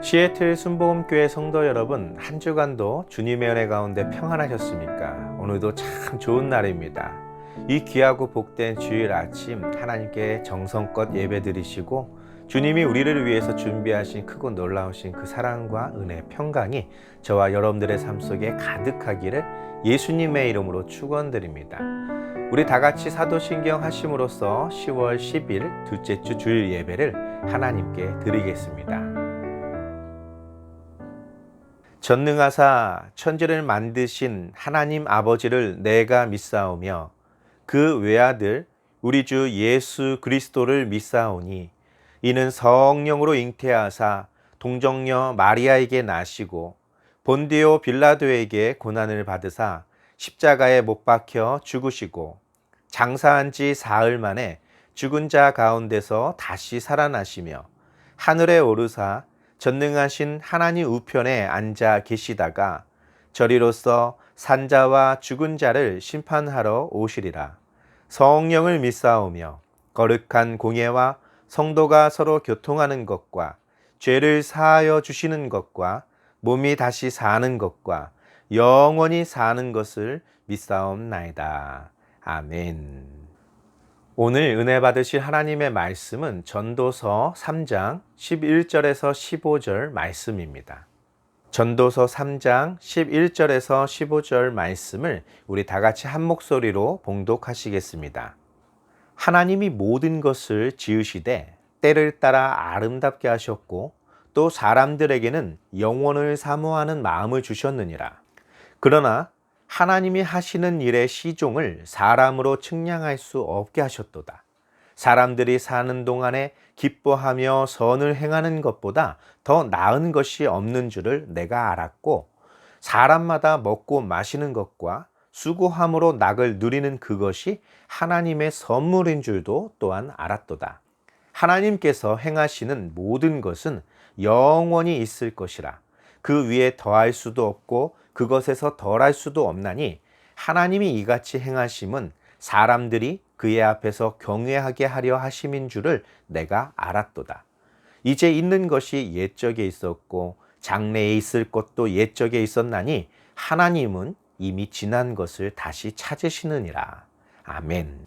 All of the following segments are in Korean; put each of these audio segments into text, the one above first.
시애틀 순복음교회 성도 여러분, 한 주간도 주님의 은혜 가운데 평안하셨습니까? 오늘도 참 좋은 날입니다. 이 귀하고 복된 주일 아침 하나님께 정성껏 예배드리시고 주님이 우리를 위해서 준비하신 크고 놀라우신 그 사랑과 은혜, 평강이 저와 여러분들의 삶 속에 가득하기를 예수님의 이름으로 축원드립니다. 우리 다 같이 사도신경 하심으로써 10월 10일 둘째 주 주일 예배를 하나님께 드리겠습니다. 전능하사 천지를 만드신 하나님 아버지를 내가 믿사오며 그 외아들 우리 주 예수 그리스도를 믿사오니 이는 성령으로 잉태하사 동정녀 마리아에게 나시고 본디오 빌라도에게 고난을 받으사 십자가에 못 박혀 죽으시고 장사한 지 사흘 만에 죽은 자 가운데서 다시 살아나시며 하늘에 오르사 전능하신 하나님 우편에 앉아 계시다가 저리로서 산자와 죽은 자를 심판하러 오시리라. 성령을 믿사오며 거룩한 공예와 성도가 서로 교통하는 것과 죄를 사하여 주시는 것과 몸이 다시 사는 것과 영원히 사는 것을 믿사옵나이다. 아멘. 오늘 은혜 받으실 하나님의 말씀은 전도서 3장 11절에서 15절 말씀입니다. 전도서 3장 11절에서 15절 말씀을 우리 다 같이 한 목소리로 봉독하시겠습니다. 하나님이 모든 것을 지으시되 때를 따라 아름답게 하셨고 또 사람들에게는 영원을 사모하는 마음을 주셨느니라. 그러나 하나님이 하시는 일의 시종을 사람으로 측량할 수 없게 하셨도다. 사람들이 사는 동안에 기뻐하며 선을 행하는 것보다 더 나은 것이 없는 줄을 내가 알았고 사람마다 먹고 마시는 것과 수고함으로 낙을 누리는 그것이 하나님의 선물인 줄도 또한 알았도다. 하나님께서 행하시는 모든 것은 영원히 있을 것이라. 그 위에 더할 수도 없고 그것에서 덜할 수도 없나니 하나님이 이같이 행하심은 사람들이 그의 앞에서 경외하게 하려 하심인 줄을 내가 알았도다. 이제 있는 것이 옛적에 있었고 장래에 있을 것도 옛적에 있었나니 하나님은 이미 지난 것을 다시 찾으시느니라. 아멘.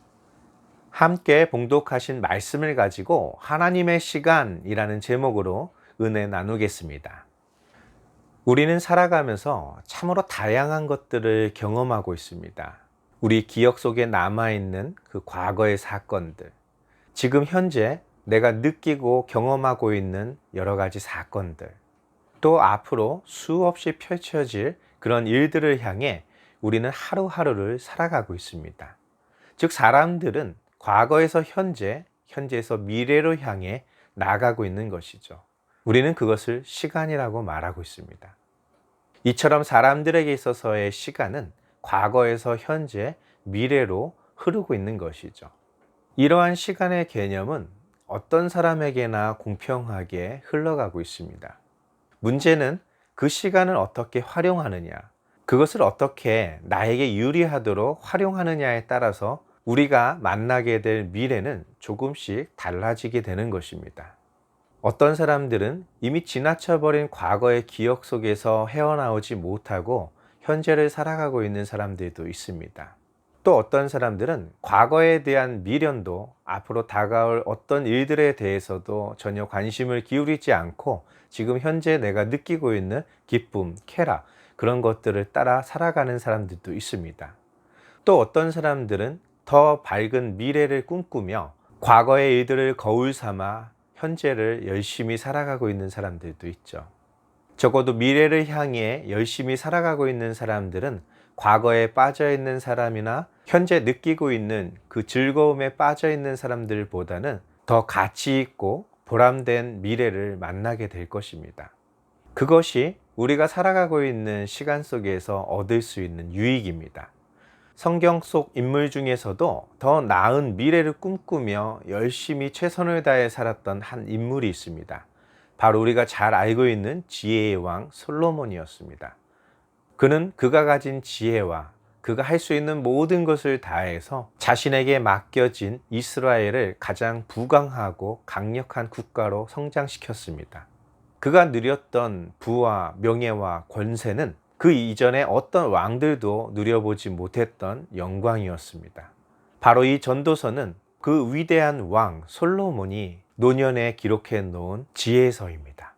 함께 봉독하신 말씀을 가지고 하나님의 시간이라는 제목으로 은혜 나누겠습니다. 우리는 살아가면서 참으로 다양한 것들을 경험하고 있습니다. 우리 기억 속에 남아있는 그 과거의 사건들, 지금 현재 내가 느끼고 경험하고 있는 여러 가지 사건들, 또 앞으로 수없이 펼쳐질 그런 일들을 향해 우리는 하루하루를 살아가고 있습니다. 즉 사람들은 과거에서 현재, 현재에서 미래로 향해 나아가고 있는 것이죠. 우리는 그것을 시간이라고 말하고 있습니다. 이처럼 사람들에게 있어서의 시간은 과거에서 현재, 미래로 흐르고 있는 것이죠. 이러한 시간의 개념은 어떤 사람에게나 공평하게 흘러가고 있습니다. 문제는 그 시간을 어떻게 활용하느냐, 그것을 어떻게 나에게 유리하도록 활용하느냐에 따라서 우리가 만나게 될 미래는 조금씩 달라지게 되는 것입니다. 어떤 사람들은 이미 지나쳐버린 과거의 기억 속에서 헤어나오지 못하고 현재를 살아가고 있는 사람들도 있습니다. 또 어떤 사람들은 과거에 대한 미련도 앞으로 다가올 어떤 일들에 대해서도 전혀 관심을 기울이지 않고 지금 현재 내가 느끼고 있는 기쁨, 쾌락 그런 것들을 따라 살아가는 사람들도 있습니다. 또 어떤 사람들은 더 밝은 미래를 꿈꾸며 과거의 일들을 거울 삼아 현재를 열심히 살아가고 있는 사람들도 있죠. 적어도 미래를 향해 열심히 살아가고 있는 사람들은 과거에 빠져 있는 사람이나 현재 느끼고 있는 그 즐거움에 빠져 있는 사람들보다는 더 가치 있고 보람된 미래를 만나게 될 것입니다. 그것이 우리가 살아가고 있는 시간 속에서 얻을 수 있는 유익입니다. 성경 속 인물 중에서도 더 나은 미래를 꿈꾸며 열심히 최선을 다해 살았던 한 인물이 있습니다. 바로 우리가 잘 알고 있는 지혜의 왕 솔로몬이었습니다. 그는 그가 가진 지혜와 그가 할 수 있는 모든 것을 다해서 자신에게 맡겨진 이스라엘을 가장 부강하고 강력한 국가로 성장시켰습니다. 그가 누렸던 부와 명예와 권세는 그 이전에 어떤 왕들도 누려보지 못했던 영광이었습니다. 바로 이 전도서는 그 위대한 왕 솔로몬이 노년에 기록해 놓은 지혜서입니다.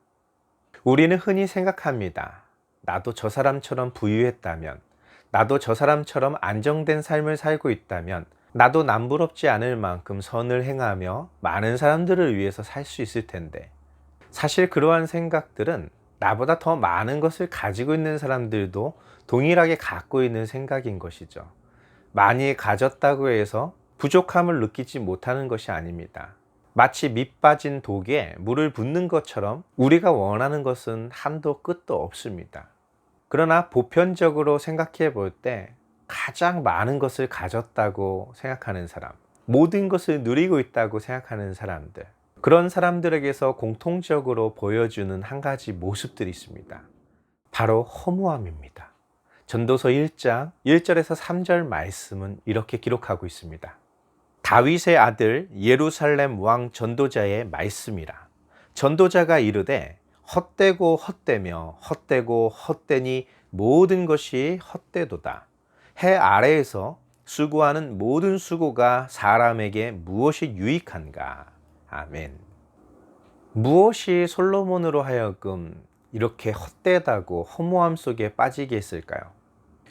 우리는 흔히 생각합니다. 나도 저 사람처럼 부유했다면, 나도 저 사람처럼 안정된 삶을 살고 있다면, 나도 남부럽지 않을 만큼 선을 행하며 많은 사람들을 위해서 살 수 있을 텐데, 사실 그러한 생각들은 나보다 더 많은 것을 가지고 있는 사람들도 동일하게 갖고 있는 생각인 것이죠. 많이 가졌다고 해서 부족함을 느끼지 못하는 것이 아닙니다. 마치 밑 빠진 독에 물을 붓는 것처럼 우리가 원하는 것은 한도 끝도 없습니다. 그러나 보편적으로 생각해 볼 때 가장 많은 것을 가졌다고 생각하는 사람, 모든 것을 누리고 있다고 생각하는 사람들, 그런 사람들에게서 공통적으로 보여주는 한 가지 모습들이 있습니다. 바로 허무함입니다. 전도서 1장 1절에서 3절 말씀은 이렇게 기록하고 있습니다. 다윗의 아들 예루살렘 왕 전도자의 말씀이라. 전도자가 이르되 헛되고 헛되며 헛되고 헛되니 모든 것이 헛되도다. 해 아래에서 수고하는 모든 수고가 사람에게 무엇이 유익한가? 아멘. 무엇이 솔로몬으로 하여금 이렇게 헛되다고 허무함 속에 빠지게 했을까요?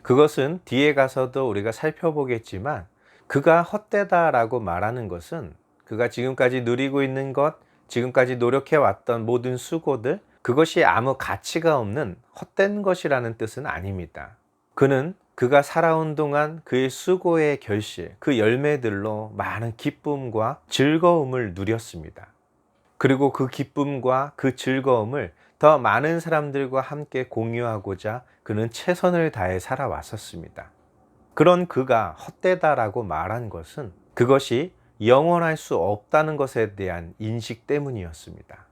그것은 뒤에 가서도 우리가 살펴보겠지만, 그가 헛되다라고 말하는 것은 그가 지금까지 누리고 있는 것, 지금까지 노력해왔던 모든 수고들, 그것이 아무 가치가 없는 헛된 것이라는 뜻은 아닙니다. 그가 살아온 동안 그의 수고의 결실, 그 열매들로 많은 기쁨과 즐거움을 누렸습니다. 그리고 그 기쁨과 그 즐거움을 더 많은 사람들과 함께 공유하고자 그는 최선을 다해 살아왔었습니다. 그런 그가 헛되다라고 말한 것은 그것이 영원할 수 없다는 것에 대한 인식 때문이었습니다.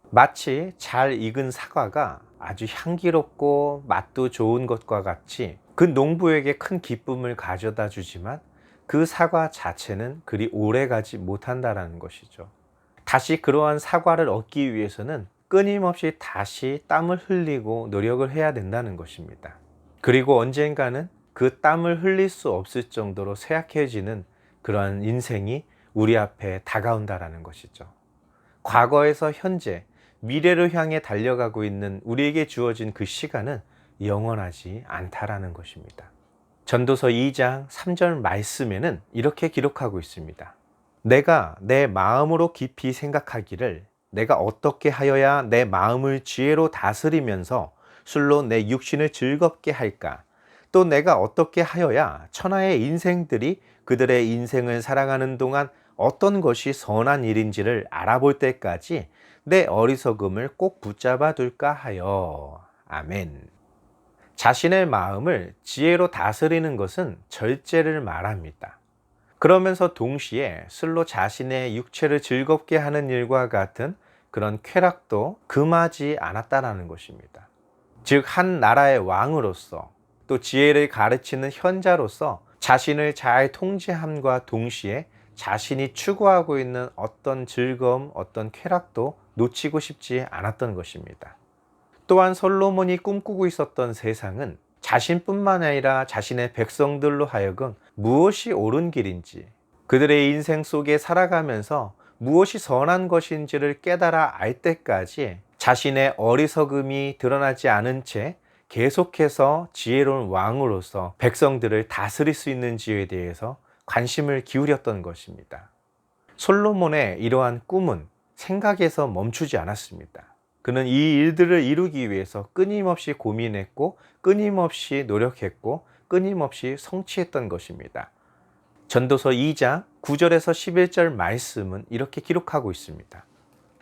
마치 잘 익은 사과가 아주 향기롭고 맛도 좋은 것과 같이 그 농부에게 큰 기쁨을 가져다 주지만 그 사과 자체는 그리 오래 가지 못한다는 것이죠. 다시 그러한 사과를 얻기 위해서는 끊임없이 다시 땀을 흘리고 노력을 해야 된다는 것입니다. 그리고 언젠가는 그 땀을 흘릴 수 없을 정도로 쇠약해지는 그러한 인생이 우리 앞에 다가온다는 것이죠. 과거에서 현재, 미래를 향해 달려가고 있는 우리에게 주어진 그 시간은 영원하지 않다라는 것입니다. 전도서 2장 3절 말씀에는 이렇게 기록하고 있습니다. 내가 내 마음으로 깊이 생각하기를 내가 어떻게 하여야 내 마음을 지혜로 다스리면서 술로 내 육신을 즐겁게 할까? 또 내가 어떻게 하여야 천하의 인생들이 그들의 인생을 살아가는 동안 어떤 것이 선한 일인지를 알아볼 때까지 내 어리석음을 꼭 붙잡아 둘까 하여. 아멘. 자신의 마음을 지혜로 다스리는 것은 절제를 말합니다. 그러면서 동시에 술로 자신의 육체를 즐겁게 하는 일과 같은 그런 쾌락도 금하지 않았다는 것입니다. 즉, 한 나라의 왕으로서 또 지혜를 가르치는 현자로서 자신을 잘 통제함과 동시에 자신이 추구하고 있는 어떤 즐거움, 어떤 쾌락도 놓치고 싶지 않았던 것입니다. 또한 솔로몬이 꿈꾸고 있었던 세상은 자신뿐만 아니라 자신의 백성들로 하여금 무엇이 옳은 길인지, 그들의 인생 속에 살아가면서 무엇이 선한 것인지를 깨달아 알 때까지 자신의 어리석음이 드러나지 않은 채 계속해서 지혜로운 왕으로서 백성들을 다스릴 수 있는지에 대해서 관심을 기울였던 것입니다. 솔로몬의 이러한 꿈은 생각에서 멈추지 않았습니다. 그는 이 일들을 이루기 위해서 끊임없이 고민했고, 끊임없이 노력했고, 끊임없이 성취했던 것입니다. 전도서 2장 9절에서 11절 말씀은 이렇게 기록하고 있습니다.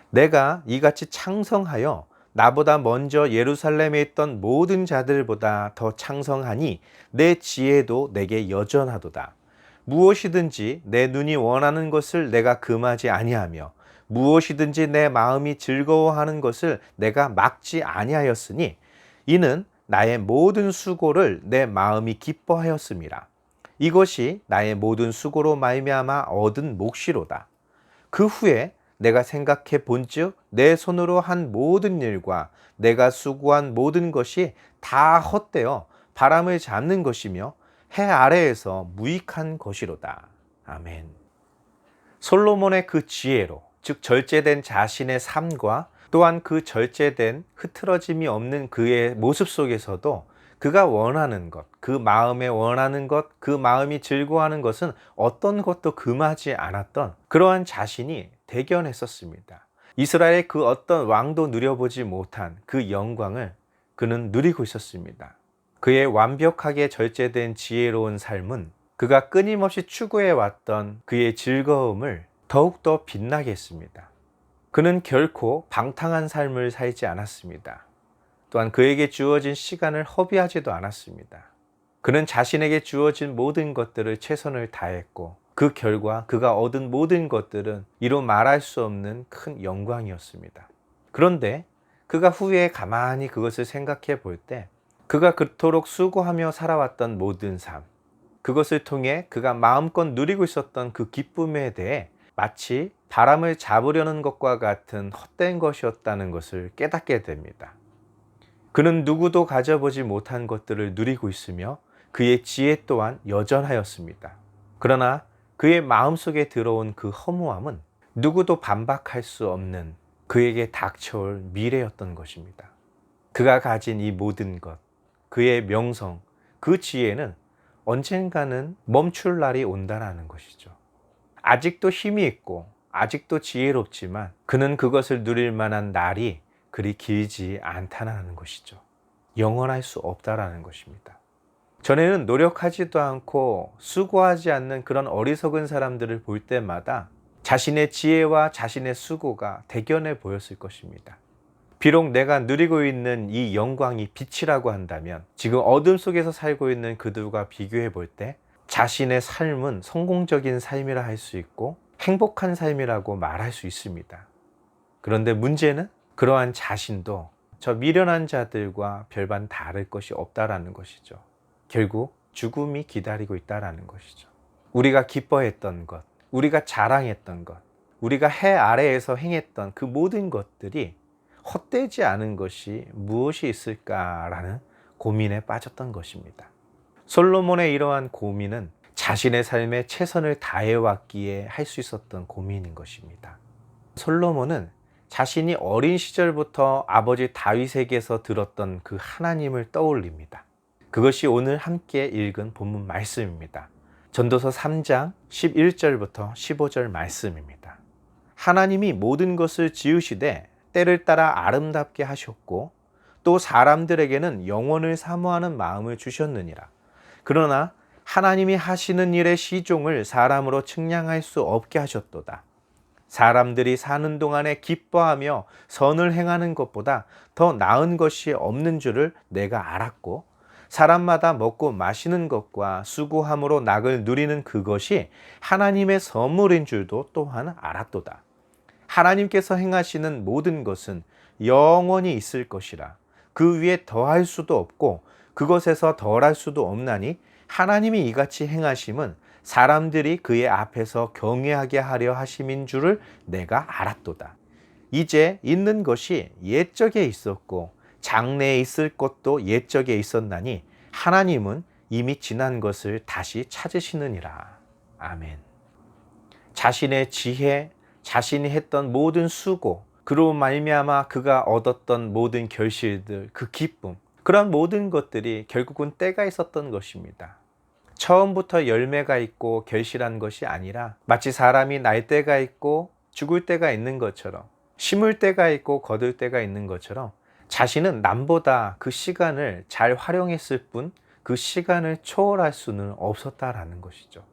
내가 이같이 창성하여 나보다 먼저 예루살렘에 있던 모든 자들보다 더 창성하니 내 지혜도 내게 여전하도다. 무엇이든지 내 눈이 원하는 것을 내가 금하지 아니하며 무엇이든지 내 마음이 즐거워하는 것을 내가 막지 아니하였으니 이는 나의 모든 수고를 내 마음이 기뻐하였음이라. 이것이 나의 모든 수고로 말미암아 얻은 몫이로다. 그 후에 내가 생각해 본즉 내 손으로 한 모든 일과 내가 수고한 모든 것이 다 헛되어 바람을 잡는 것이며 해 아래에서 무익한 것이로다. 아멘. 솔로몬의 그 지혜로, 즉 절제된 자신의 삶과 또한 그 절제된 흐트러짐이 없는 그의 모습 속에서도 그가 원하는 것, 그 마음에 원하는 것, 그 마음이 즐거워하는 것은 어떤 것도 금하지 않았던 그러한 자신이 대견했었습니다. 이스라엘의 그 어떤 왕도 누려보지 못한 그 영광을 그는 누리고 있었습니다. 그의 완벽하게 절제된 지혜로운 삶은 그가 끊임없이 추구해왔던 그의 즐거움을 더욱더 빛나게 했습니다. 그는 결코 방탕한 삶을 살지 않았습니다. 또한 그에게 주어진 시간을 허비하지도 않았습니다. 그는 자신에게 주어진 모든 것들을 최선을 다했고 그 결과 그가 얻은 모든 것들은 이루 말할 수 없는 큰 영광이었습니다. 그런데 그가 후에 가만히 그것을 생각해 볼 때 그가 그토록 수고하며 살아왔던 모든 삶, 그것을 통해 그가 마음껏 누리고 있었던 그 기쁨에 대해 마치 바람을 잡으려는 것과 같은 헛된 것이었다는 것을 깨닫게 됩니다. 그는 누구도 가져보지 못한 것들을 누리고 있으며 그의 지혜 또한 여전하였습니다. 그러나 그의 마음속에 들어온 그 허무함은 누구도 반박할 수 없는 그에게 닥쳐올 미래였던 것입니다. 그가 가진 이 모든 것, 그의 명성, 그 지혜는 언젠가는 멈출 날이 온다라는 것이죠. 아직도 힘이 있고 아직도 지혜롭지만 그는 그것을 누릴 만한 날이 그리 길지 않다는 것이죠. 영원할 수 없다라는 것입니다. 전에는 노력하지도 않고 수고하지 않는 그런 어리석은 사람들을 볼 때마다 자신의 지혜와 자신의 수고가 대견해 보였을 것입니다. 비록 내가 누리고 있는 이 영광이 빛이라고 한다면 지금 어둠 속에서 살고 있는 그들과 비교해 볼 때 자신의 삶은 성공적인 삶이라 할 수 있고 행복한 삶이라고 말할 수 있습니다. 그런데 문제는 그러한 자신도 저 미련한 자들과 별반 다를 것이 없다라는 것이죠. 결국 죽음이 기다리고 있다라는 것이죠. 우리가 기뻐했던 것, 우리가 자랑했던 것, 우리가 해 아래에서 행했던 그 모든 것들이 헛되지 않은 것이 무엇이 있을까라는 고민에 빠졌던 것입니다. 솔로몬의 이러한 고민은 자신의 삶에 최선을 다해왔기에 할 수 있었던 고민인 것입니다. 솔로몬은 자신이 어린 시절부터 아버지 다윗에게서 들었던 그 하나님을 떠올립니다. 그것이 오늘 함께 읽은 본문 말씀입니다. 전도서 3장 11절부터 15절 말씀입니다. 하나님이 모든 것을 지으시되 때를 따라 아름답게 하셨고 또 사람들에게는 영원을 사모하는 마음을 주셨느니라. 그러나 하나님이 하시는 일의 시종을 사람으로 측량할 수 없게 하셨도다. 사람들이 사는 동안에 기뻐하며 선을 행하는 것보다 더 나은 것이 없는 줄을 내가 알았고 사람마다 먹고 마시는 것과 수고함으로 낙을 누리는 그것이 하나님의 선물인 줄도 또한 알았도다. 하나님께서 행하시는 모든 것은 영원히 있을 것이라. 그 위에 더할 수도 없고 그것에서 덜할 수도 없나니 하나님이 이같이 행하심은 사람들이 그의 앞에서 경외하게 하려 하심인 줄을 내가 알았도다. 이제 있는 것이 옛적에 있었고 장래에 있을 것도 옛적에 있었나니 하나님은 이미 지난 것을 다시 찾으시느니라. 아멘. 자신의 지혜, 자신이 했던 모든 수고, 그로 말미암아 그가 얻었던 모든 결실들, 그 기쁨, 그런 모든 것들이 결국은 때가 있었던 것입니다. 처음부터 열매가 있고 결실한 것이 아니라 마치 사람이 날 때가 있고 죽을 때가 있는 것처럼 심을 때가 있고 거둘 때가 있는 것처럼 자신은 남보다 그 시간을 잘 활용했을 뿐 그 시간을 초월할 수는 없었다라는 것이죠.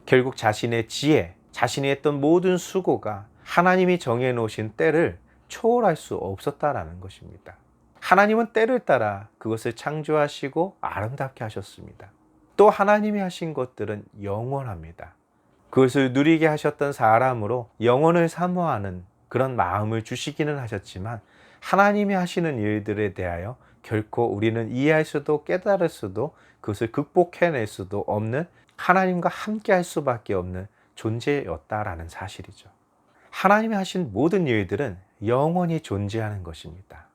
결국 자신의 지혜, 자신이 했던 모든 수고가 하나님이 정해놓으신 때를 초월할 수 없었다라는 것입니다. 하나님은 때를 따라 그것을 창조하시고 아름답게 하셨습니다. 또 하나님이 하신 것들은 영원합니다. 그것을 누리게 하셨던 사람으로 영원을 사모하는 그런 마음을 주시기는 하셨지만 하나님이 하시는 일들에 대하여 결코 우리는 이해할 수도 깨달을 수도 그것을 극복해낼 수도 없는 하나님과 함께 할 수밖에 없는 존재였다라는 사실이죠. 하나님이 하신 모든 일들은 영원히 존재하는 것입니다.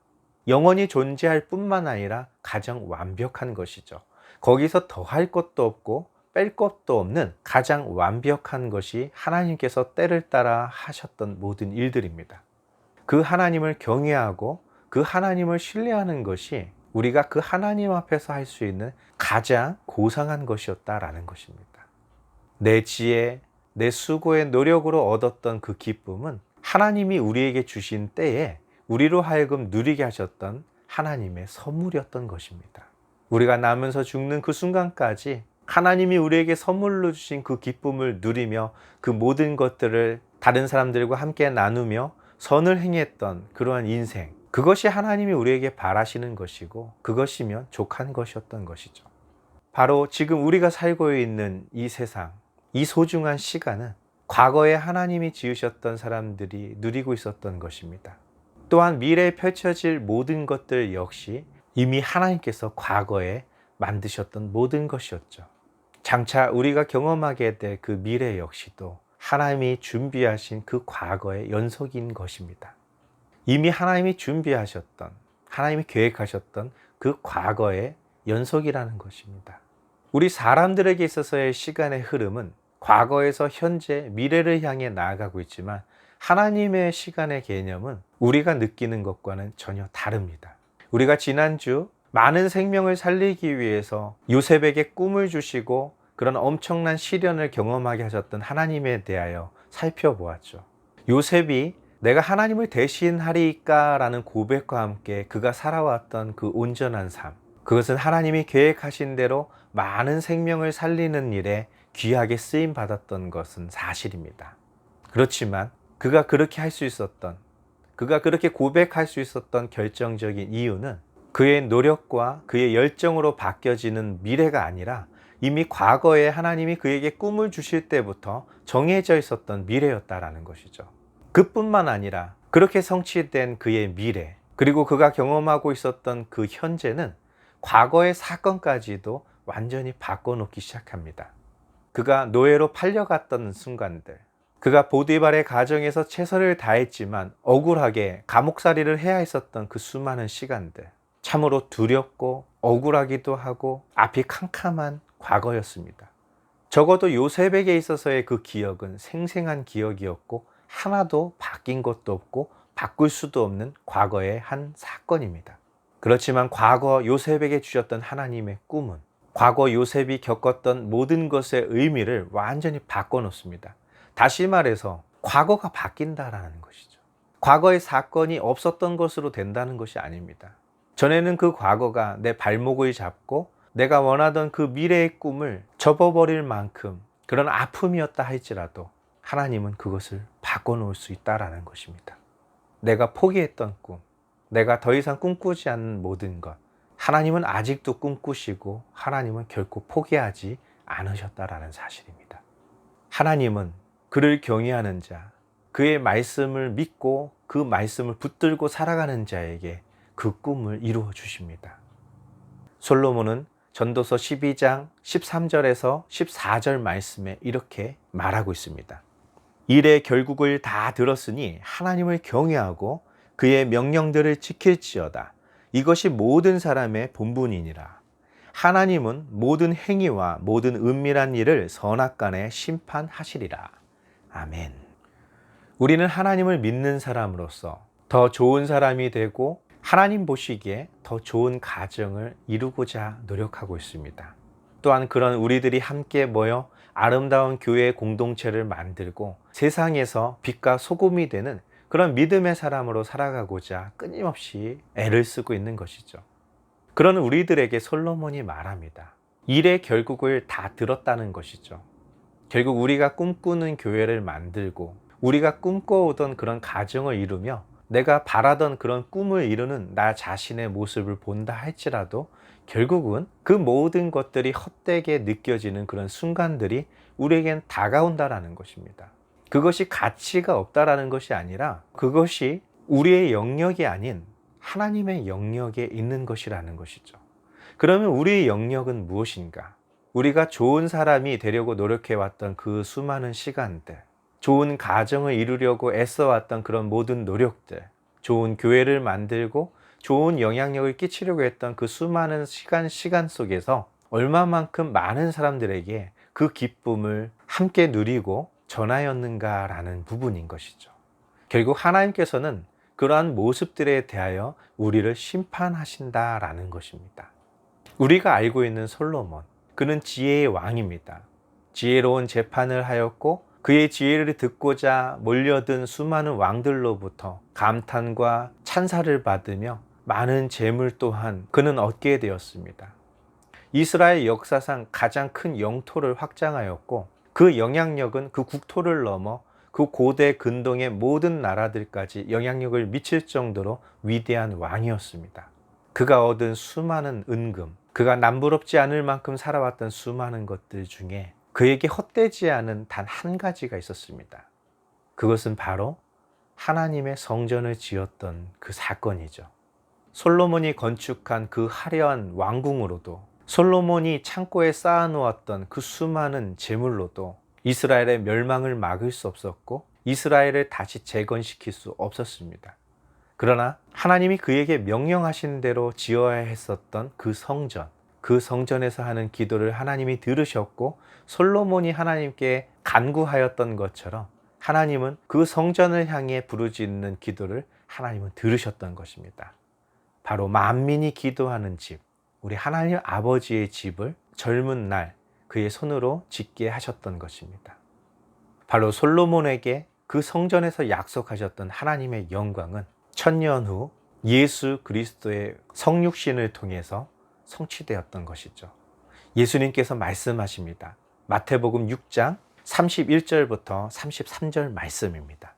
영원히 존재할 뿐만 아니라 가장 완벽한 것이죠. 거기서 더할 것도 없고 뺄 것도 없는 가장 완벽한 것이 하나님께서 때를 따라 하셨던 모든 일들입니다. 그 하나님을 경외하고 그 하나님을 신뢰하는 것이 우리가 그 하나님 앞에서 할 수 있는 가장 고상한 것이었다라는 것입니다. 내 지혜, 내 수고의 노력으로 얻었던 그 기쁨은 하나님이 우리에게 주신 때에 우리로 하여금 누리게 하셨던 하나님의 선물이었던 것입니다. 우리가 나면서 죽는 그 순간까지 하나님이 우리에게 선물로 주신 그 기쁨을 누리며 그 모든 것들을 다른 사람들과 함께 나누며 선을 행했던 그러한 인생, 그것이 하나님이 우리에게 바라시는 것이고 그것이면 족한 것이었던 것이죠. 바로 지금 우리가 살고 있는 이 세상, 이 소중한 시간은 과거에 하나님이 지으셨던 사람들이 누리고 있었던 것입니다. 또한 미래에 펼쳐질 모든 것들 역시 이미 하나님께서 과거에 만드셨던 모든 것이었죠. 장차 우리가 경험하게 될 그 미래 역시도 하나님이 준비하신 그 과거의 연속인 것입니다. 이미 하나님이 준비하셨던, 하나님이 계획하셨던 그 과거의 연속이라는 것입니다. 우리 사람들에게 있어서의 시간의 흐름은 과거에서 현재, 미래를 향해 나아가고 있지만 하나님의 시간의 개념은 우리가 느끼는 것과는 전혀 다릅니다. 우리가 지난주 많은 생명을 살리기 위해서 요셉에게 꿈을 주시고 그런 엄청난 시련을 경험하게 하셨던 하나님에 대하여 살펴보았죠. 요셉이 내가 하나님을 대신하리까 라는 고백과 함께 그가 살아왔던 그 온전한 삶, 그것은 하나님이 계획하신 대로 많은 생명을 살리는 일에 귀하게 쓰임 받았던 것은 사실입니다. 그렇지만 그가 그렇게 할 수 있었던, 그가 그렇게 고백할 수 있었던 결정적인 이유는 그의 노력과 그의 열정으로 바뀌어지는 미래가 아니라 이미 과거에 하나님이 그에게 꿈을 주실 때부터 정해져 있었던 미래였다라는 것이죠. 그뿐만 아니라 그렇게 성취된 그의 미래, 그리고 그가 경험하고 있었던 그 현재는 과거의 사건까지도 완전히 바꿔놓기 시작합니다. 그가 노예로 팔려갔던 순간들, 그가 보디발의 가정에서 최선을 다했지만 억울하게 감옥살이를 해야 했었던 그 수많은 시간들, 참으로 두렵고 억울하기도 하고 앞이 캄캄한 과거였습니다. 적어도 요셉에게 있어서의 그 기억은 생생한 기억이었고 하나도 바뀐 것도 없고 바꿀 수도 없는 과거의 한 사건입니다. 그렇지만 과거 요셉에게 주셨던 하나님의 꿈은 과거 요셉이 겪었던 모든 것의 의미를 완전히 바꿔놓습니다. 다시 말해서 과거가 바뀐다라는 것이죠. 과거의 사건이 없었던 것으로 된다는 것이 아닙니다. 전에는 그 과거가 내 발목을 잡고 내가 원하던 그 미래의 꿈을 접어버릴 만큼 그런 아픔이었다 할지라도 하나님은 그것을 바꿔놓을 수 있다라는 것입니다. 내가 포기했던 꿈, 내가 더 이상 꿈꾸지 않는 모든 것, 하나님은 아직도 꿈꾸시고 하나님은 결코 포기하지 않으셨다라는 사실입니다. 하나님은 그를 경외하는 자, 그의 말씀을 믿고 그 말씀을 붙들고 살아가는 자에게 그 꿈을 이루어 주십니다. 솔로몬은 전도서 12장 13절에서 14절 말씀에 이렇게 말하고 있습니다. 일의 결국을 다 들었으니 하나님을 경외하고 그의 명령들을 지킬지어다. 이것이 모든 사람의 본분이니라. 하나님은 모든 행위와 모든 은밀한 일을 선악간에 심판하시리라. 아멘. 우리는 하나님을 믿는 사람으로서 더 좋은 사람이 되고 하나님 보시기에 더 좋은 가정을 이루고자 노력하고 있습니다. 또한 그런 우리들이 함께 모여 아름다운 교회 공동체를 만들고 세상에서 빛과 소금이 되는 그런 믿음의 사람으로 살아가고자 끊임없이 애를 쓰고 있는 것이죠. 그런 우리들에게 솔로몬이 말합니다. 일의 결국을 다 들었다는 것이죠. 결국 우리가 꿈꾸는 교회를 만들고 우리가 꿈꿔오던 그런 가정을 이루며 내가 바라던 그런 꿈을 이루는 나 자신의 모습을 본다 할지라도 결국은 그 모든 것들이 헛되게 느껴지는 그런 순간들이 우리에겐 다가온다라는 것입니다. 그것이 가치가 없다라는 것이 아니라 그것이 우리의 영역이 아닌 하나님의 영역에 있는 것이라는 것이죠. 그러면 우리의 영역은 무엇인가? 우리가 좋은 사람이 되려고 노력해왔던 그 수많은 시간들, 좋은 가정을 이루려고 애써왔던 그런 모든 노력들, 좋은 교회를 만들고 좋은 영향력을 끼치려고 했던 그 수많은 시간 속에서 얼마만큼 많은 사람들에게 그 기쁨을 함께 누리고 전하였는가라는 부분인 것이죠. 결국 하나님께서는 그러한 모습들에 대하여 우리를 심판하신다라는 것입니다. 우리가 알고 있는 솔로몬, 그는 지혜의 왕입니다. 지혜로운 재판을 하였고 그의 지혜를 듣고자 몰려든 수많은 왕들로부터 감탄과 찬사를 받으며 많은 재물 또한 그는 얻게 되었습니다. 이스라엘 역사상 가장 큰 영토를 확장하였고 그 영향력은 그 국토를 넘어 그 고대 근동의 모든 나라들까지 영향력을 미칠 정도로 위대한 왕이었습니다. 그가 얻은 수많은 은금, 그가 남부럽지 않을 만큼 살아왔던 수많은 것들 중에 그에게 헛되지 않은 단 한 가지가 있었습니다. 그것은 바로 하나님의 성전을 지었던 그 사건이죠. 솔로몬이 건축한 그 화려한 왕궁으로도, 솔로몬이 창고에 쌓아놓았던 그 수많은 재물로도 이스라엘의 멸망을 막을 수 없었고 이스라엘을 다시 재건시킬 수 없었습니다. 그러나 하나님이 그에게 명령하신 대로 지어야 했었던 그 성전, 그 성전에서 하는 기도를 하나님이 들으셨고 솔로몬이 하나님께 간구하였던 것처럼 하나님은 그 성전을 향해 부르짖는 기도를 하나님은 들으셨던 것입니다. 바로 만민이 기도하는 집, 우리 하나님 아버지의 집을 젊은 날 그의 손으로 짓게 하셨던 것입니다. 바로 솔로몬에게 그 성전에서 약속하셨던 하나님의 영광은 천년 후 예수 그리스도의 성육신을 통해서 성취되었던 것이죠. 예수님께서 말씀하십니다. 마태복음 6장 31절부터 33절 말씀입니다.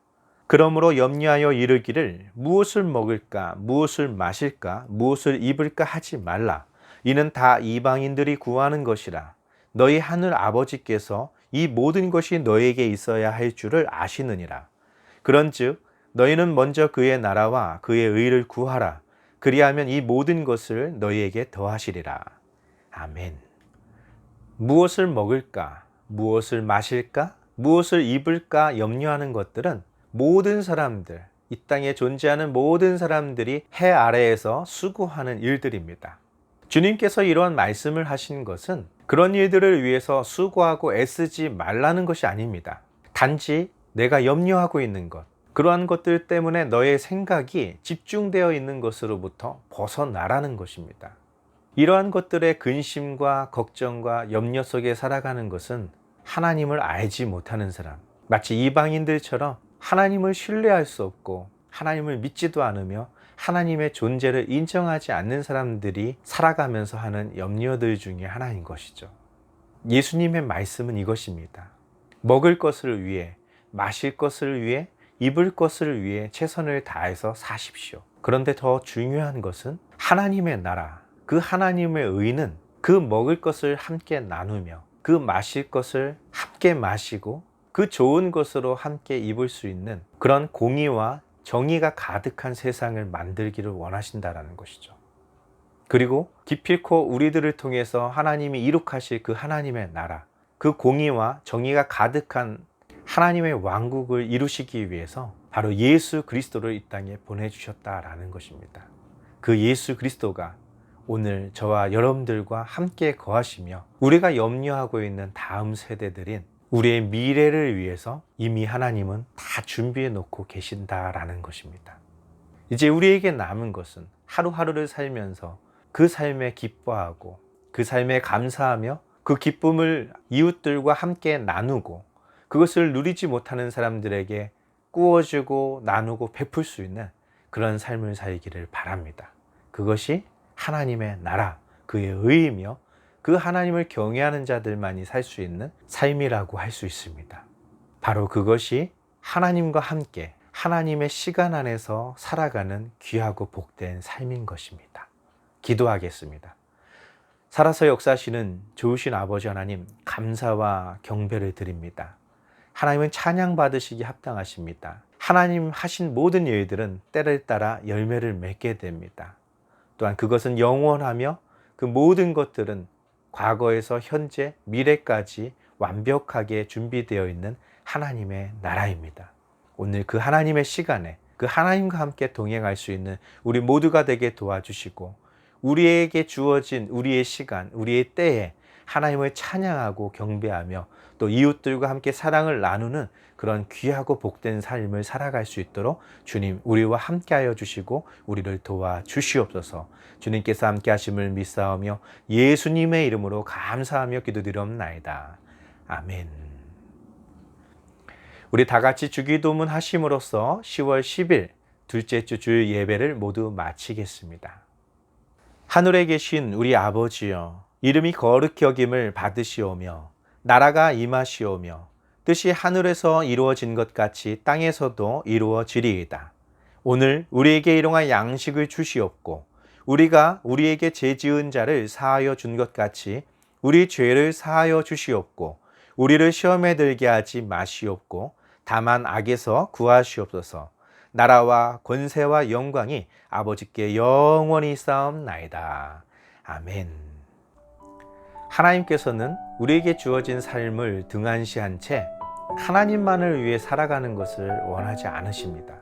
그러므로 염려하여 이르기를 무엇을 먹을까, 무엇을 마실까, 무엇을 입을까 하지 말라. 이는 다 이방인들이 구하는 것이라. 너희 하늘 아버지께서 이 모든 것이 너에게 있어야 할 줄을 아시느니라. 그런즉 너희는 먼저 그의 나라와 그의 의를 구하라. 그리하면 이 모든 것을 너희에게 더하시리라. 아멘. 무엇을 먹을까, 무엇을 마실까, 무엇을 입을까 염려하는 것들은 모든 사람들, 이 땅에 존재하는 모든 사람들이 해 아래에서 수고하는 일들입니다. 주님께서 이러한 말씀을 하신 것은 그런 일들을 위해서 수고하고 애쓰지 말라는 것이 아닙니다. 단지 내가 염려하고 있는 것, 그러한 것들 때문에 너의 생각이 집중되어 있는 것으로부터 벗어나라는 것입니다. 이러한 것들의 근심과 걱정과 염려 속에 살아가는 것은 하나님을 알지 못하는 사람, 마치 이방인들처럼 하나님을 신뢰할 수 없고 하나님을 믿지도 않으며 하나님의 존재를 인정하지 않는 사람들이 살아가면서 하는 염려들 중에 하나인 것이죠. 예수님의 말씀은 이것입니다. 먹을 것을 위해, 마실 것을 위해, 입을 것을 위해 최선을 다해서 사십시오. 그런데 더 중요한 것은 하나님의 나라, 그 하나님의 의는 그 먹을 것을 함께 나누며 그 마실 것을 함께 마시고 그 좋은 것으로 함께 입을 수 있는 그런 공의와 정의가 가득한 세상을 만들기를 원하신다라는 것이죠. 그리고 기필코 우리들을 통해서 하나님이 이룩하실 그 하나님의 나라, 그 공의와 정의가 가득한 하나님의 왕국을 이루시기 위해서 바로 예수 그리스도를 이 땅에 보내주셨다라는 것입니다. 그 예수 그리스도가 오늘 저와 여러분들과 함께 거하시며 우리가 염려하고 있는 다음 세대들인 우리의 미래를 위해서 이미 하나님은 다 준비해 놓고 계신다라는 것입니다. 이제 우리에게 남은 것은 하루하루를 살면서 그 삶에 기뻐하고 그 삶에 감사하며 그 기쁨을 이웃들과 함께 나누고 그것을 누리지 못하는 사람들에게 꾸어주고 나누고 베풀 수 있는 그런 삶을 살기를 바랍니다. 그것이 하나님의 나라, 그의 의이며 그 하나님을 경외하는 자들만이 살 수 있는 삶이라고 할 수 있습니다. 바로 그것이 하나님과 함께 하나님의 시간 안에서 살아가는 귀하고 복된 삶인 것입니다. 기도하겠습니다. 살아서 역사하시는 좋으신 아버지 하나님, 감사와 경배를 드립니다. 하나님은 찬양 받으시기 합당하십니다. 하나님 하신 모든 일들은 때를 따라 열매를 맺게 됩니다. 또한 그것은 영원하며 그 모든 것들은 과거에서 현재, 미래까지 완벽하게 준비되어 있는 하나님의 나라입니다. 오늘 그 하나님의 시간에 그 하나님과 함께 동행할 수 있는 우리 모두가 되게 도와주시고, 우리에게 주어진 우리의 시간, 우리의 때에 하나님을 찬양하고 경배하며 또 이웃들과 함께 사랑을 나누는 그런 귀하고 복된 삶을 살아갈 수 있도록 주님 우리와 함께하여 주시고 우리를 도와주시옵소서. 주님께서 함께 하심을 믿사오며 예수님의 이름으로 감사하며 기도드리옵나이다. 아멘. 우리 다 같이 주기도문 하심으로써 10월 10일 둘째 주 주일 예배를 모두 마치겠습니다. 하늘에 계신 우리 아버지여, 이름이 거룩히 여김을 받으시오며 나라가 임하시오며 뜻이 하늘에서 이루어진 것 같이 땅에서도 이루어지리이다. 오늘 우리에게 일용할 양식을 주시옵고 우리가 우리에게 죄 지은 자를 사하여 준 것 같이 우리 죄를 사하여 주시옵고 우리를 시험에 들게 하지 마시옵고 다만 악에서 구하시옵소서. 나라와 권세와 영광이 아버지께 영원히 쌓옵나이다. 아멘. 하나님께서는 우리에게 주어진 삶을 등한시한 채 하나님만을 위해 살아가는 것을 원하지 않으십니다.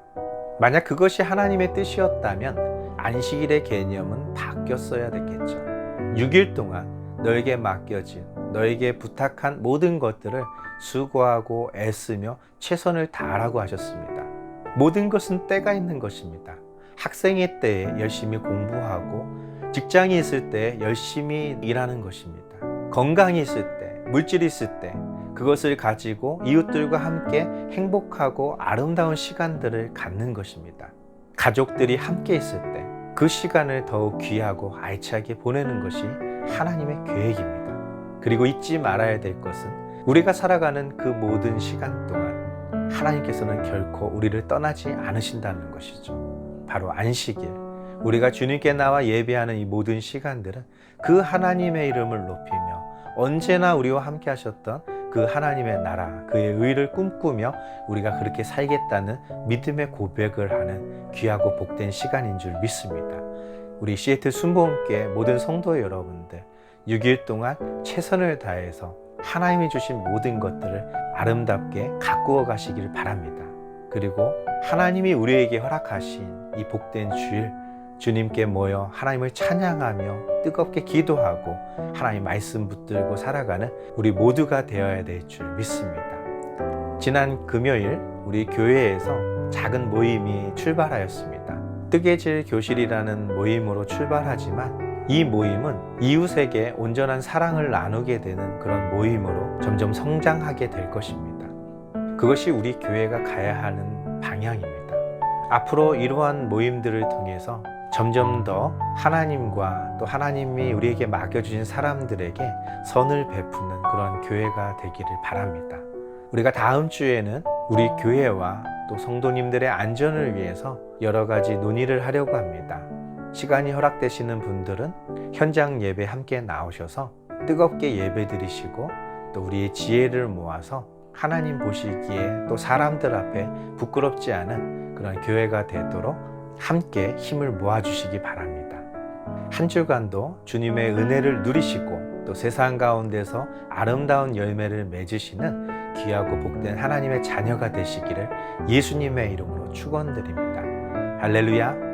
만약 그것이 하나님의 뜻이었다면 안식일의 개념은 바뀌었어야 됐겠죠. 6일 동안 너에게 맡겨진, 너에게 부탁한 모든 것들을 수고하고 애쓰며 최선을 다하라고 하셨습니다. 모든 것은 때가 있는 것입니다. 학생의 때에 열심히 공부하고 직장이 있을 때 열심히 일하는 것입니다. 건강이 있을 때, 물질이 있을 때 그것을 가지고 이웃들과 함께 행복하고 아름다운 시간들을 갖는 것입니다. 가족들이 함께 있을 때 그 시간을 더욱 귀하고 알차게 보내는 것이 하나님의 계획입니다. 그리고 잊지 말아야 될 것은 우리가 살아가는 그 모든 시간 동안 하나님께서는 결코 우리를 떠나지 않으신다는 것이죠. 바로 안식일, 우리가 주님께 나와 예배하는 이 모든 시간들은 그 하나님의 이름을 높이며 언제나 우리와 함께 하셨던 그 하나님의 나라, 그의 의를 꿈꾸며 우리가 그렇게 살겠다는 믿음의 고백을 하는 귀하고 복된 시간인 줄 믿습니다. 우리 시애틀 순복음교회 모든 성도 여러분들 6일 동안 최선을 다해서 하나님이 주신 모든 것들을 아름답게 가꾸어 가시길 바랍니다. 그리고 하나님이 우리에게 허락하신 이 복된 주일, 주님께 모여 하나님을 찬양하며 뜨겁게 기도하고 하나님 말씀 붙들고 살아가는 우리 모두가 되어야 될 줄 믿습니다. 지난 금요일 우리 교회에서 작은 모임이 출발하였습니다. 뜨개질 교실이라는 모임으로 출발하지만 이 모임은 이웃에게 온전한 사랑을 나누게 되는 그런 모임으로 점점 성장하게 될 것입니다. 그것이 우리 교회가 가야 하는 방향입니다. 앞으로 이러한 모임들을 통해서 점점 더 하나님과 또 하나님이 우리에게 맡겨주신 사람들에게 선을 베푸는 그런 교회가 되기를 바랍니다. 우리가 다음 주에는 우리 교회와 또 성도님들의 안전을 위해서 여러 가지 논의를 하려고 합니다. 시간이 허락되시는 분들은 현장 예배 함께 나오셔서 뜨겁게 예배 드리시고 또 우리의 지혜를 모아서 하나님 보시기에 또 사람들 앞에 부끄럽지 않은 그런 교회가 되도록 함께 힘을 모아주시기 바랍니다. 한 주간도 주님의 은혜를 누리시고 또 세상 가운데서 아름다운 열매를 맺으시는 귀하고 복된 하나님의 자녀가 되시기를 예수님의 이름으로 축원드립니다. 할렐루야.